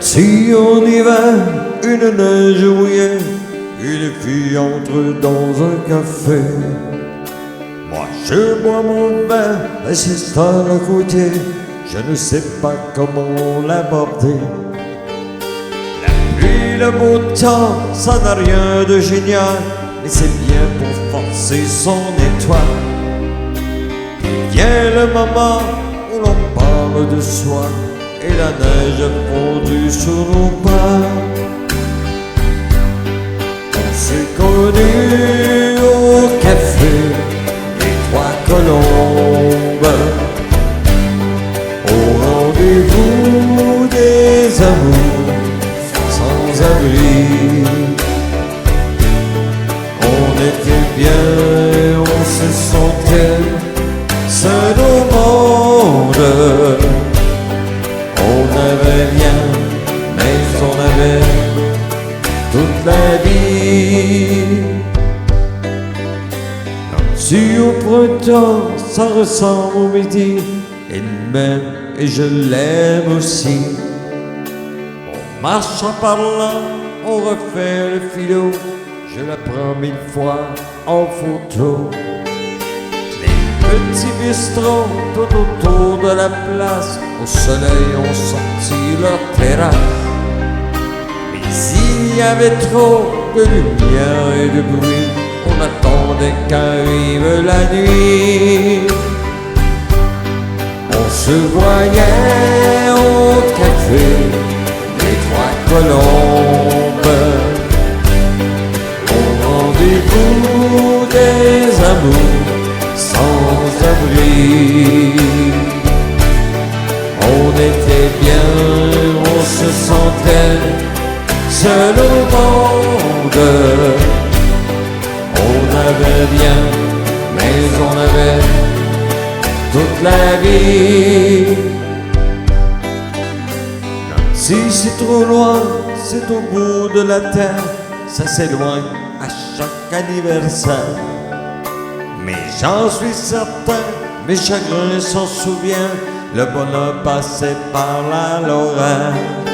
Si en hiver, une neige mouillée, une fille entre dans un café. Moi je bois mon verre, elle s'installe à côté, je ne sais pas comment l'aborder. La pluie, le beau temps, ça n'a rien de génial, mais c'est bien pour forcer son étoile. Puis vient le moment où l'on parle de soi, et la neige fondue sur nos pas. On s'est connus au café, les trois colombes, au rendez-vous des amours sans abri. On était bien, on se sentait seul au monde. On avait rien, mais on avait toute la vie. Si au printemps, ça ressemble au midi, il m'aime et je l'aime aussi. On marche en parlant, on refait le philo, je la prends 1000 fois en photo. Petits bistrots tout autour de la place, au soleil ont sorti leur terrasse. Mais s'il y avait trop de lumière et de bruit, on attendait qu'arrive la nuit. On se voyait au café, les trois colombes, au rendez-vous des amours sans abri. On était bien, on se sentait seul au monde. On avait bien, mais on avait toute la vie. Si c'est trop loin, c'est au bout de la terre, ça s'éloigne à chaque anniversaire. Mais j'en suis certain, mes chagrins s'en souviennent, le bonheur passait par la Lorraine.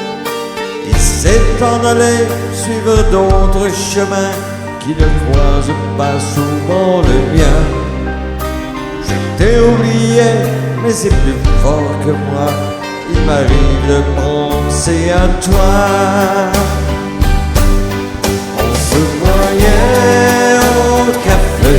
Il s'est en allé suivre d'autres chemins qui ne croisent pas souvent le mien. Je t'ai oublié, mais c'est plus fort que moi, il m'arrive de penser à toi. On se voyait au café,